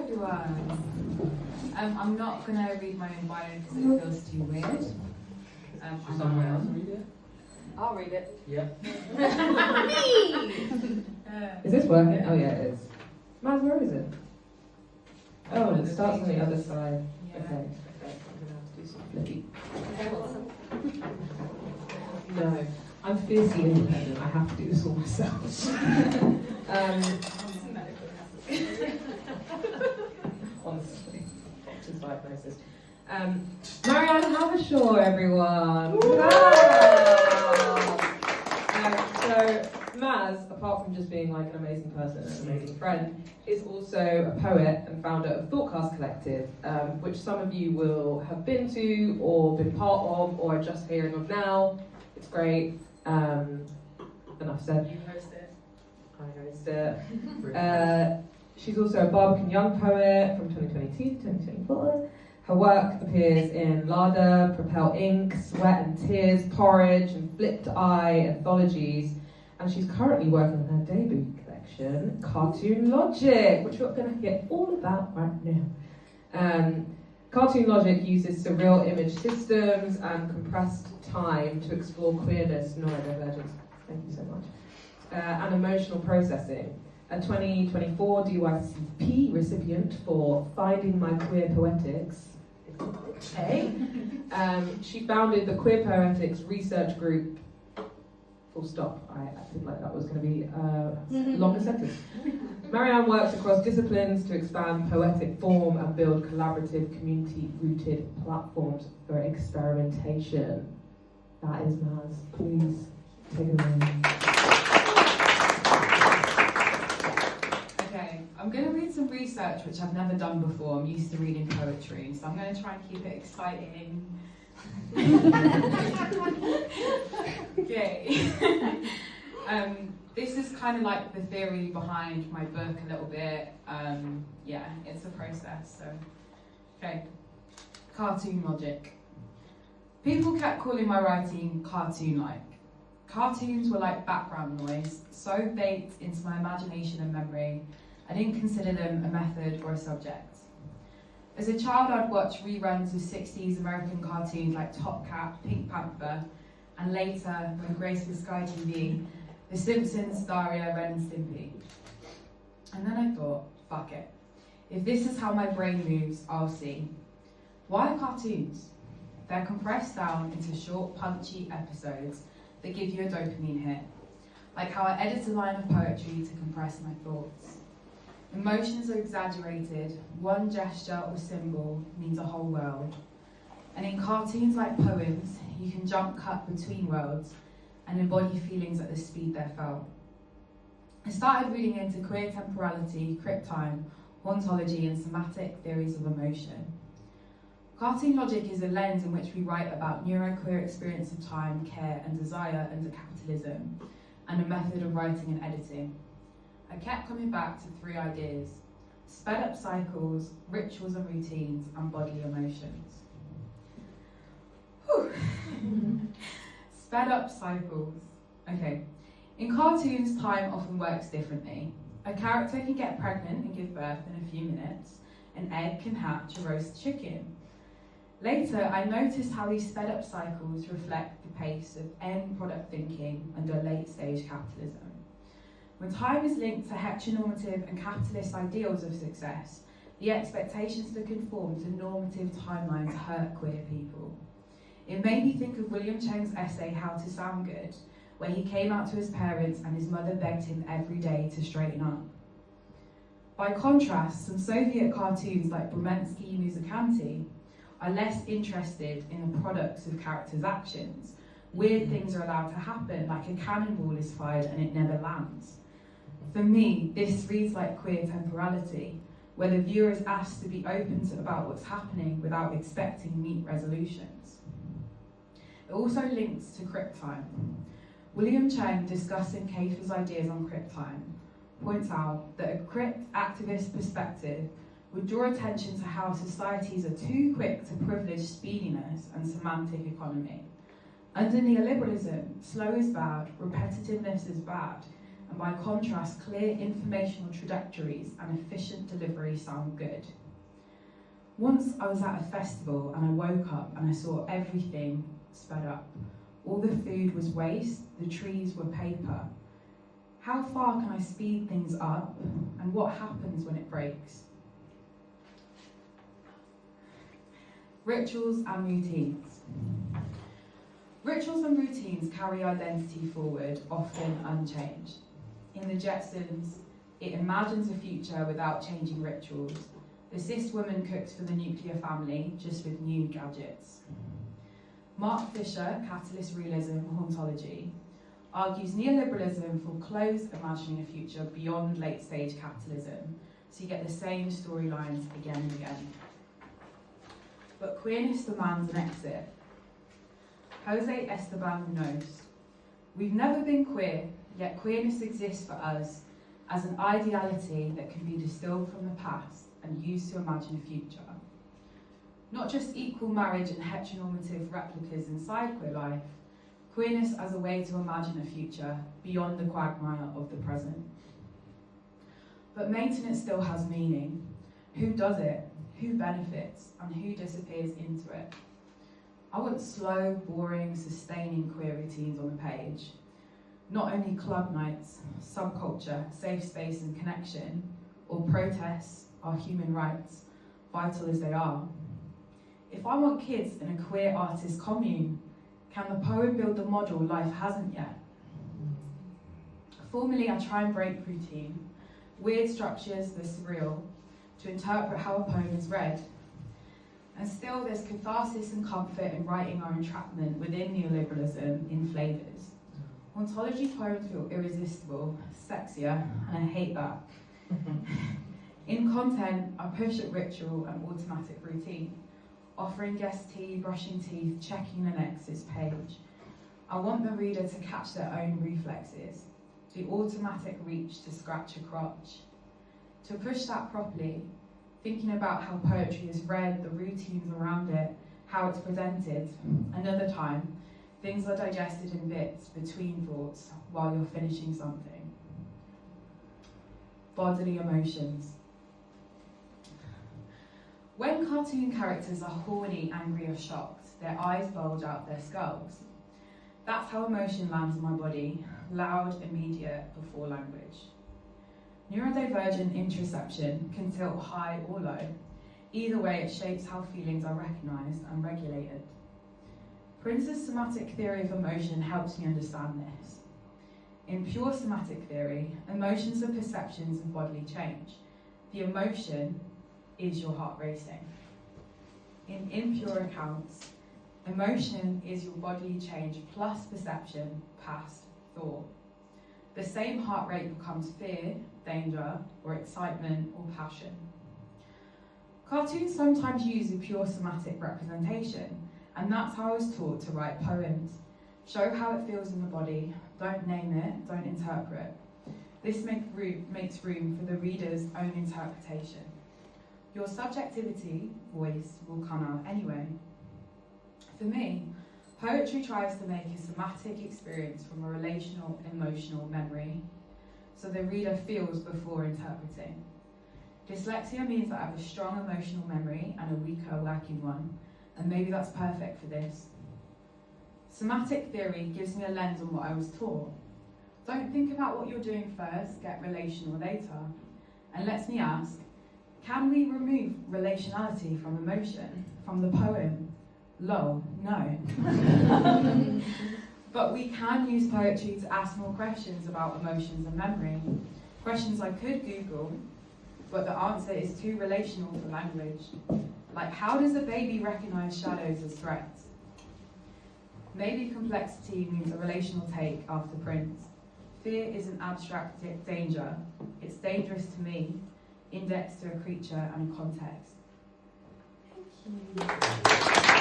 everyone. I'm not going to read my own bio because it feels too weird. Should someone else read it? I'll read it. Yeah. Me! Is this working? Oh yeah, it is. Maz, where is it? Oh, it starts on the other side. Yeah. Okay. I'm gonna have to do some flippy. Okay, what's up? No, I'm fiercely independent. I have to do this all myself. Honestly, doctor's diagnosis. Marianne Havershaw, everyone. So Maz, apart from just being like an amazing person and an amazing friend, is also a poet and founder of Thoughtcast Collective, which some of you will have been to or been part of or are just hearing of now. It's great. Enough said. You host it. I host it. She's also a Barbican Young Poet from 2022 to 2024. Her work appears in Lada, Propel Ink, Sweat and Tears, Porridge, and Flipped Eye anthologies. And she's currently working on her debut collection, Cartoon Logic, which we're going to hear all about right now. Cartoon Logic uses surreal image systems and compressed time to explore queerness, neurodivergence, thank you so much, and emotional processing. A 2024 DYCP recipient for Finding My Queer Poetics. Okay. She founded the Queer Poetics Research Group. Full stop. I acted like that was going to be a longer sentence. Marianne works across disciplines to expand poetic form and build collaborative, community-rooted platforms for experimentation. That is Maz. Please take it away. Okay, I'm going to read some research which I've never done before. I'm used to reading poetry, so I'm going to try and keep it exciting. Okay. This is kind of like the theory behind my book a little bit. Yeah, it's a process, so. Okay. Cartoon logic. People kept calling my writing cartoon-like. Cartoons were like background noise, so baked into my imagination and memory, I didn't consider them a method or a subject. As a child, I'd watch reruns of 60s American cartoons like Top Cat, Pink Panther, and later, when graced with Sky TV, The Simpsons, Daria, Ren and Stimpy. And then I thought, fuck it. If this is how my brain moves, I'll see. Why cartoons? They're compressed down into short, punchy episodes that give you a dopamine hit, like how I edit a line of poetry to compress my thoughts. Emotions are exaggerated. One gesture or symbol means a whole world. And in cartoons like poems, you can jump cut between worlds and embody feelings at the speed they're felt. I started reading into queer temporality, crypt time, hauntology, and somatic theories of emotion. Cartoon logic is a lens in which we write about neuroqueer experience of time, care, and desire under capitalism, and a method of writing and editing. I kept coming back to three ideas: sped up cycles, rituals and routines, and bodily emotions. Sped up cycles. Okay. In cartoons, time often works differently. A character can get pregnant and give birth in a few minutes. An egg can hatch a roast chicken. Later, I noticed how these sped up cycles reflect the pace of end product thinking under late stage capitalism. When time is linked to heteronormative and capitalist ideals of success, the expectations to conform to normative timelines hurt queer people. It made me think of William Cheng's essay, How to Sound Good, where he came out to his parents and his mother begged him every day to straighten up. By contrast, some Soviet cartoons like Bromensky Musikanti are less interested in the products of characters' actions. Weird things are allowed to happen, like a cannonball is fired and it never lands. For me, this reads like queer temporality, where the viewer is asked to be open about what's happening without expecting neat resolutions. It also links to crypt time. William Cheng, discussing Kafer's ideas on crypt time, points out that a crypt activist perspective would draw attention to how societies are too quick to privilege speediness and semantic economy. Under neoliberalism, slow is bad, repetitiveness is bad, and by contrast, clear informational trajectories and efficient delivery sound good. Once I was at a festival and I woke up and I saw everything sped up. All the food was waste, the trees were paper. How far can I speed things up, and what happens when it breaks? Rituals and routines. Rituals and routines carry identity forward, often unchanged. In the Jetsons, it imagines a future without changing rituals. The cis woman cooks for the nuclear family, just with new gadgets. Mark Fisher, Catalyst Realism, Hauntology, argues neoliberalism foreclosed imagining a future beyond late-stage capitalism, so you get the same storylines again and again. But queerness demands an exit. Jose Esteban knows. We've never been queer, yet queerness exists for us as an ideality that can be distilled from the past and used to imagine a future. Not just equal marriage and heteronormative replicas inside queer life, queerness as a way to imagine a future beyond the quagmire of the present. But maintenance still has meaning. Who does it? Who benefits? And who disappears into it? I want slow, boring, sustaining queer routines on the page. Not only club nights, subculture, safe space and connection, or protests are human rights, vital as they are. If I want kids in a queer artist commune, can the poem build the model life hasn't yet? Formally, I try and break routine, weird structures, the surreal, to interpret how a poem is read. And still, there's catharsis and comfort in writing our entrapment within neoliberalism in flavours. Ontology poems feel irresistible, sexier, and I hate that. In content, I push at ritual and automatic routine, offering guest tea, brushing teeth, checking the next page. I want the reader to catch their own reflexes, the automatic reach to scratch a crotch. To push that properly, thinking about how poetry is read, the routines around it, how it's presented. Another time, things are digested in bits between thoughts while you're finishing something. Bodily emotions. When cartoon characters are horny, angry or shocked, their eyes bulge out their skulls. That's how emotion lands in my body, loud, immediate, before language. Neurodivergent interoception can tilt high or low. Either way, it shapes how feelings are recognised and regulated. Prince's somatic theory of emotion helps me understand this. In pure somatic theory, emotions are perceptions of bodily change. The emotion is your heart racing. In impure accounts, emotion is your bodily change plus perception past thought. The same heart rate becomes fear, danger, or excitement or passion. Cartoons sometimes use a pure somatic representation, and that's how I was taught to write poems. Show how it feels in the body, don't name it, don't interpret. This makes room for the reader's own interpretation. Your subjectivity, voice, will come out anyway. For me, poetry tries to make a somatic experience from a relational, emotional memory, so the reader feels before interpreting. Dyslexia means that I have a strong emotional memory and a weaker lacking one, and maybe that's perfect for this. Somatic theory gives me a lens on what I was taught. Don't think about what you're doing first, get relational later. And lets me ask, can we remove relationality from emotion, from the poem? Lol, no. But we can use poetry to ask more questions about emotions and memory. Questions I could Google, but the answer is too relational for language. Like, how does a baby recognize shadows as threats? Maybe complexity means a relational take after Prince. Fear is an abstract danger. It's dangerous to me, indexed to a creature and a context. Thank you.